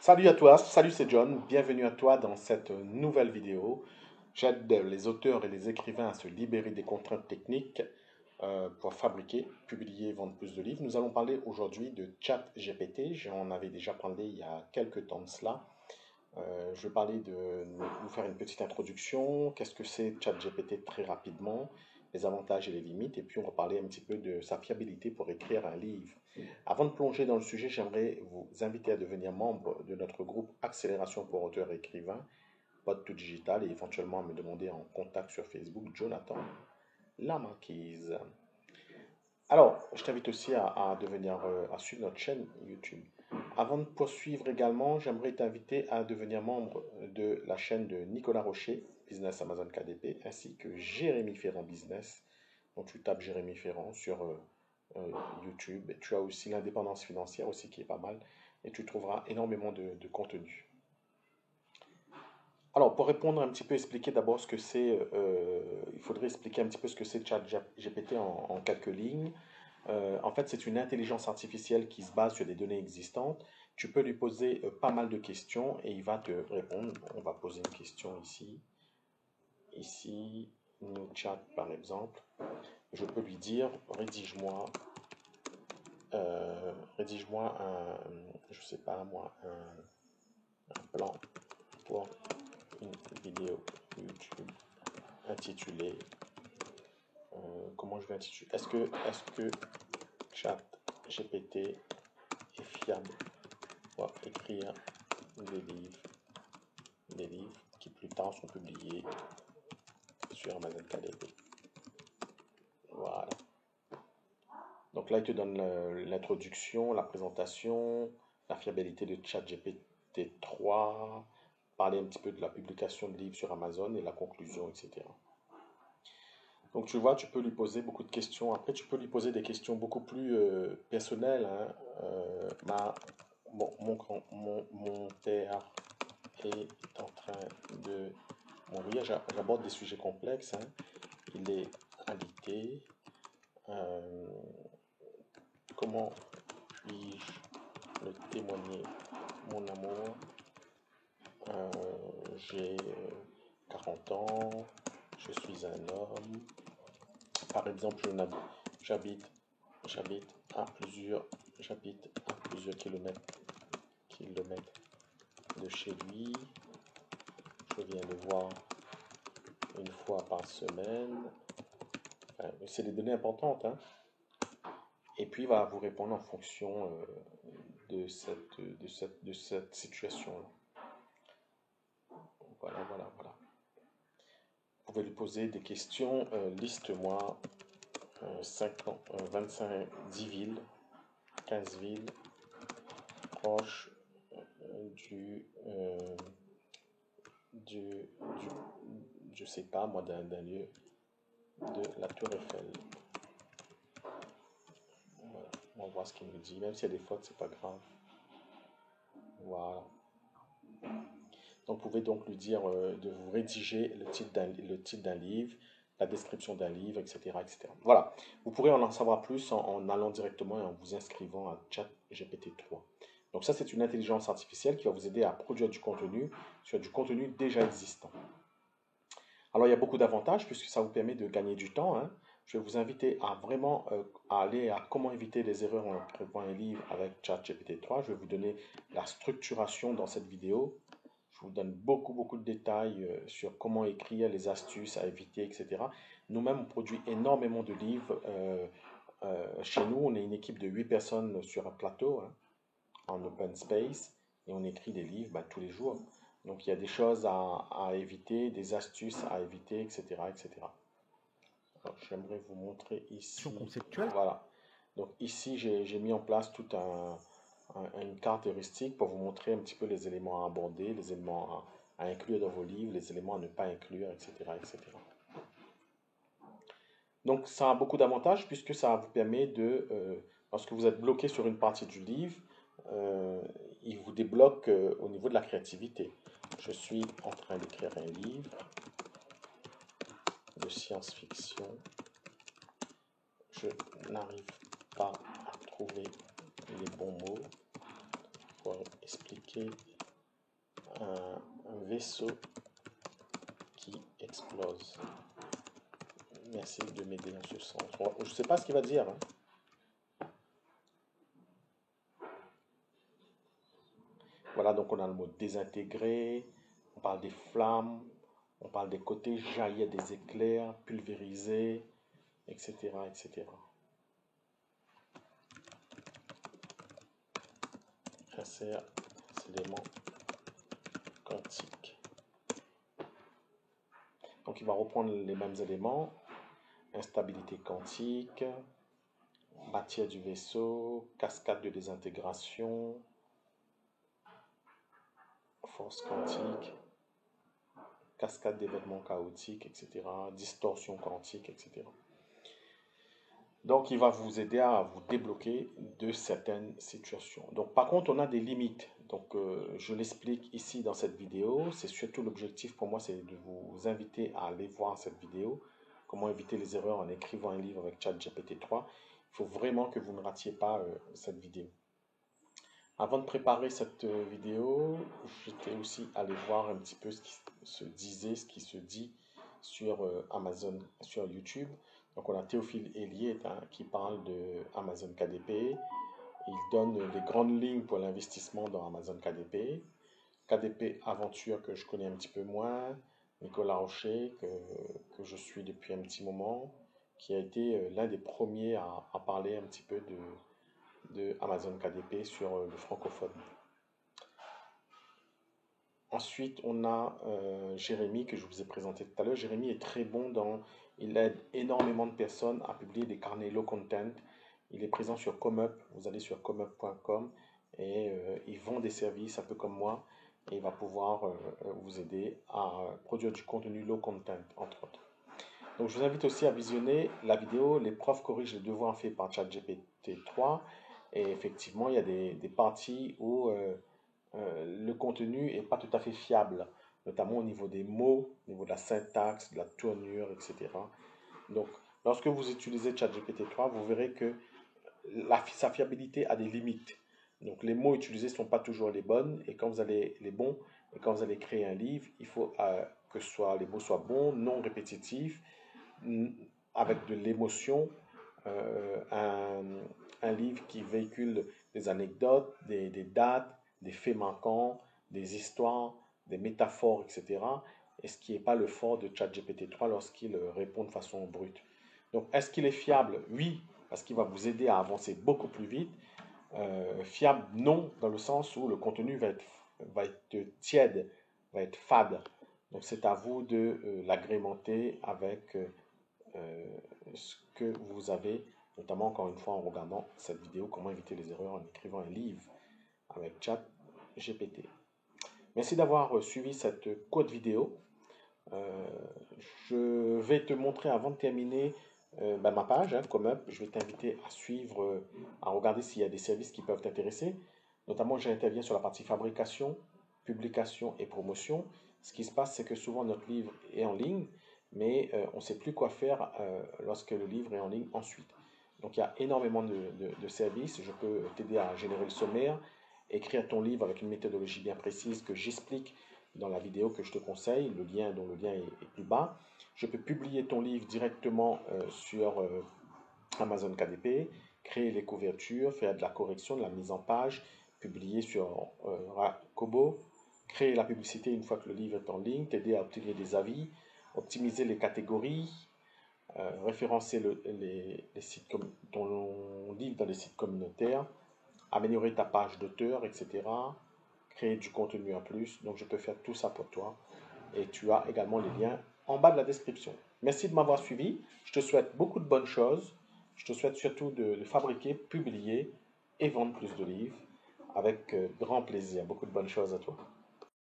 Salut à toi, salut c'est John, bienvenue à toi dans cette nouvelle vidéo. J'aide les auteurs et les écrivains à se libérer des contraintes techniques pour fabriquer, publier et vendre plus de livres. Nous allons parler aujourd'hui de ChatGPT. J'en avais déjà parlé il y a quelques temps de cela. Je vais parler de vous faire une petite introduction. Qu'est-ce que c'est ChatGPT très rapidement, les avantages et les limites, et puis on va parler un petit peu de sa fiabilité pour écrire un livre. Avant de plonger dans le sujet, j'aimerais vous inviter à devenir membre de notre groupe Accélération pour auteurs et écrivains, Pod tout digital, et éventuellement à me demander en contact sur Facebook, Jonathan La Marquise. Alors, je t'invite aussi à suivre notre chaîne YouTube. Avant de poursuivre également, j'aimerais t'inviter à devenir membre de la chaîne de Nicolas Rocher, Business Amazon KDP, ainsi que Jérémy Ferrand Business. Donc tu tapes Jérémy Ferrand sur YouTube. Et tu as aussi l'indépendance financière aussi qui est pas mal. Et tu trouveras énormément de contenu. Alors, pour répondre un petit peu, expliquer d'abord ce que c'est, il faudrait expliquer un petit peu ce que c'est ChatGPT en quelques lignes. En fait, c'est une intelligence artificielle qui se base sur des données existantes. Tu peux lui poser pas mal de questions et il va te répondre. On va poser une question ici. Ici, New Chat par exemple. Je peux lui dire, rédige-moi je sais pas moi, un plan pour une vidéo YouTube intitulée, comment je vais intituler, est-ce que ChatGPT est fiable pour écrire des livres qui plus tard sont publiés sur Amazon KDP. Voilà. Donc là, il te donne l'introduction, la présentation, la fiabilité de ChatGPT 3, parler un petit peu de la publication de livres sur Amazon et la conclusion, etc. Donc tu vois, tu peux lui poser beaucoup de questions. Après, tu peux lui poser des questions beaucoup plus personnelles. Hein. Mon père est en train de mourir. J'aborde des sujets complexes. Hein. Il est alité. Comment puis-je le témoigner mon amour? J'ai 40 ans, je suis un homme. Par exemple, j'habite j'habite à plusieurs kilomètres de chez lui. Je viens le voir une fois par semaine. C'est des données importantes, hein. Et puis il va vous répondre en fonction de cette situation-là. Voilà. Vous pouvez lui poser des questions. Liste-moi 10 villes, 15 villes proches du, je sais pas moi, d'un lieu de la Tour Eiffel. Voilà. On va voir ce qu'il nous dit. Même s'il y a des fautes, c'est pas grave. Voilà. Donc, vous pouvez donc lui dire de vous rédiger le titre d'un livre, la description d'un livre, etc., etc. Voilà. Vous pourrez en savoir plus en allant directement et en vous inscrivant à ChatGPT 3. Donc ça, c'est une intelligence artificielle qui va vous aider à produire du contenu sur du contenu déjà existant. Alors, il y a beaucoup d'avantages puisque ça vous permet de gagner du temps. Hein. Je vais vous inviter à vraiment aller à comment éviter les erreurs en écrivant un livre avec ChatGPT 3. Je vais vous donner la structuration dans cette vidéo. Je vous donne beaucoup de détails sur comment écrire, les astuces à éviter, etc. Nous-mêmes, on produit énormément de livres. Chez nous, on est une équipe de 8 personnes sur un plateau, hein, en open space, et on écrit des livres tous les jours. Donc, il y a des choses à éviter, des astuces à éviter, etc. J'aimerais vous montrer ici. Conceptuelle. Voilà. Donc, ici, j'ai mis en place toute une carte heuristique pour vous montrer un petit peu les éléments à aborder, les éléments à inclure dans vos livres, les éléments à ne pas inclure, etc. Donc, ça a beaucoup d'avantages puisque ça vous permet lorsque vous êtes bloqué sur une partie du livre, il vous débloque au niveau de la créativité. Je suis en train d'écrire un livre de science-fiction. Je n'arrive pas à trouver les bons mots pour expliquer un vaisseau qui explose. Merci de m'aider dans ce sens. Bon, je ne sais pas ce qu'il va dire, hein. Voilà, donc on a le mot désintégré, on parle des flammes, on parle des côtés, jaillir des éclairs, pulvériser, etc., etc. Insère éléments quantiques. Donc il va reprendre les mêmes éléments, instabilité quantique, matière du vaisseau, cascade de désintégration, force quantique, cascade d'événements chaotiques, etc., distorsion quantique, etc. Donc, il va vous aider à vous débloquer de certaines situations. Donc, par contre, on a des limites. Donc, je l'explique ici dans cette vidéo. C'est surtout l'objectif pour moi, c'est de vous inviter à aller voir cette vidéo. Comment éviter les erreurs en écrivant un livre avec ChatGPT 3. Il faut vraiment que vous ne ratiez pas cette vidéo. Avant de préparer cette vidéo, j'étais aussi allé voir un petit peu ce qui se disait, ce qui se dit sur Amazon, sur YouTube. Donc on a Théophile Hélier qui parle de Amazon KDP. Il donne les grandes lignes pour l'investissement dans Amazon KDP. KDP Aventure que je connais un petit peu moins. Nicolas Rocher que je suis depuis un petit moment, qui a été l'un des premiers à parler un petit peu de Amazon KDP sur le francophone. Ensuite, on a Jérémy que je vous ai présenté tout à l'heure. Jérémy est très bon il aide énormément de personnes à publier des carnets low content. Il est présent sur ComeUp. Vous allez sur comeup.com et il vend des services un peu comme moi et il va pouvoir vous aider à produire du contenu low content, entre autres. Donc, je vous invite aussi à visionner la vidéo « Les profs corrigent les devoirs faits par ChatGPT 3 ». Et effectivement, il y a des parties où le contenu n'est pas tout à fait fiable, notamment au niveau des mots, au niveau de la syntaxe, de la tournure, etc. Donc, lorsque vous utilisez ChatGPT 3, vous verrez que sa fiabilité a des limites. Donc, les mots utilisés ne sont pas toujours les bons, et quand vous allez créer un livre, il faut que les mots soient bons, non répétitifs, avec de l'émotion, un livre qui véhicule des anecdotes, des dates, des faits marquants, des histoires, des métaphores, etc. Et ce qui n'est pas le fort de ChatGPT 3 lorsqu'il répond de façon brute. Donc, est-ce qu'il est fiable? Oui, parce qu'il va vous aider à avancer beaucoup plus vite. Fiable, non, dans le sens où le contenu va être tiède, va être fade. Donc, c'est à vous de l'agrémenter avec ce que vous avez, notamment encore une fois en regardant cette vidéo, comment éviter les erreurs en écrivant un livre avec ChatGPT. Merci d'avoir suivi cette courte vidéo. Je vais te montrer avant de terminer ma page, ComeUp. Je vais t'inviter à suivre, à regarder s'il y a des services qui peuvent t'intéresser. Notamment, j'interviens sur la partie fabrication, publication et promotion. Ce qui se passe, c'est que souvent notre livre est en ligne, mais on ne sait plus quoi faire lorsque le livre est en ligne ensuite. Donc il y a énormément de services. Je peux t'aider à générer le sommaire, écrire ton livre avec une méthodologie bien précise que j'explique dans la vidéo que je te conseille, dont le lien est plus bas. Je peux publier ton livre directement sur Amazon KDP, créer les couvertures, faire de la correction, de la mise en page, publier sur Kobo, créer la publicité une fois que le livre est en ligne, t'aider à obtenir des avis, optimiser les catégories, référencer ton livre dans les sites communautaires, améliorer ta page d'auteur, etc. Créer du contenu en plus. Donc, je peux faire tout ça pour toi. Et tu as également les liens en bas de la description. Merci de m'avoir suivi. Je te souhaite beaucoup de bonnes choses. Je te souhaite surtout de fabriquer, publier et vendre plus de livres avec grand plaisir. Beaucoup de bonnes choses à toi.